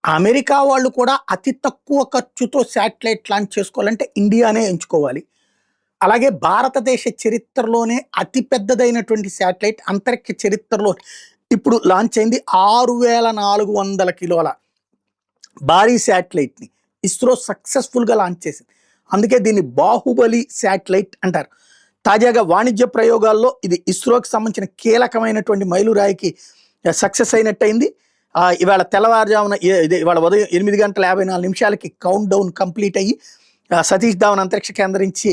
America వాళ్ళు కూడా అతి తక్కువ ఖర్చుతో శాటిలైట్ లాంచ్ చేసుకోవాలంటే ఇండియానే ఎంచుకోవాలి. అలాగే భారతదేశ చరిత్రలోనే అతి పెద్దదైనటువంటి శాటిలైట్ అంతరిక్ష చరిత్రలో ఇప్పుడు లాంచ్ అయింది. 6400 కిలోల భారీ శాటిలైట్‌ని ఇస్రో సక్సెస్‌ఫుల్‌గా లాంచ్ చేసింది. అందుకే దీన్ని బాహుబలి శాటిలైట్ అంటారు. తాజాగా వాణిజ్య ప్రయోగాల్లో ఇది ఇస్రోకి సంబంధించిన కీలకమైనటువంటి మైలురాయికి సక్సెస్ అయినట్టయింది. ఇవాళ తెల్లవారుజామున ఇవాళ ఉదయం 8:54 కౌంట్ డౌన్ కంప్లీట్ అయ్యి సతీష్ ధావన్ అంతరిక్ష కేంద్రం నుంచి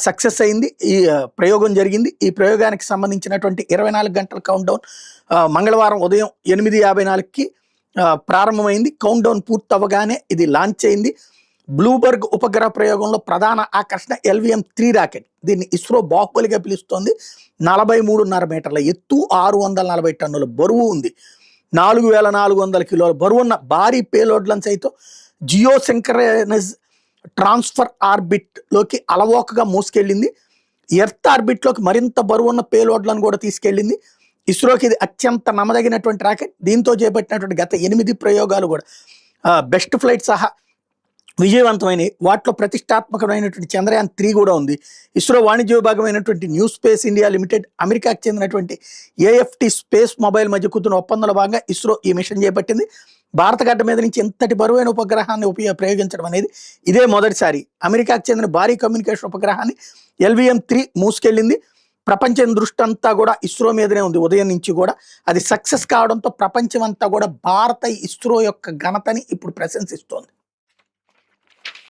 సక్సెస్ అయింది. ఈ ప్రయోగం జరిగింది. ఈ ప్రయోగానికి సంబంధించినటువంటి 24 గంటల కౌంట్ డౌన్ మంగళవారం ఉదయం 8:54కి ప్రారంభమైంది. కౌంట్ డౌన్ పూర్తి అవ్వగానే ఇది లాంచ్ అయింది. బ్లూబర్గ్ ఉపగ్రహ ప్రయోగంలో ప్రధాన ఆకర్షణ LVM-3 రాకెట్. దీన్ని ఇస్రో బాహుబలిగా పిలుస్తోంది. 43.5 మీటర్ల ఎత్తు, 640 టన్నుల బరువు ఉంది. 4400 కిలోల బరువున్న భారీ పేలోడ్లను సైతం జియోసింక్రనైజ్ ట్రాన్స్ఫర్ ఆర్బిట్లోకి అలవోకగా మోసుకెళ్ళింది. ఎర్త్ ఆర్బిట్లోకి మరింత బరువున్న పేలోడ్లను కూడా తీసుకెళ్ళింది. ఇస్రోకి ఇది అత్యంత నమ్మదగినటువంటి రాకెట్. దీంతో చేపట్టినటువంటి గత 8 ప్రయోగాలు కూడా బెస్ట్ ఫ్లైట్ సహా విజయవంతమైనవి. వాటిలో ప్రతిష్టాత్మకమైనటువంటి చంద్రయాన్-3 కూడా ఉంది. ఇస్రో వాణిజ్య విభాగమైనటువంటి న్యూ స్పేస్ ఇండియా లిమిటెడ్, అమెరికాకు చెందినటువంటి AFT స్పేస్ మొబైల్ మధ్య కుదురున్న ఒప్పందంలో భాగంగా ఇస్రో ఈ మిషన్ చేపట్టింది. భారత గడ్డ మీద నుంచి ఇంతటి బరువైన ఉపగ్రహాన్ని ప్రయోగించడం అనేది ఇదే మొదటిసారి. అమెరికాకు చెందిన భారీ కమ్యూనికేషన్ ఉపగ్రహాన్ని LVM-3 మూసుకెళ్ళింది. ప్రపంచం దృష్టి అంతా కూడా ఇస్రో మీదనే ఉంది ఉదయం నుంచి కూడా. అది సక్సెస్ కావడంతో ప్రపంచం అంతా కూడా భారత ఇస్రో యొక్క ఘనతని ఇప్పుడు ప్రశంసిస్తోంది.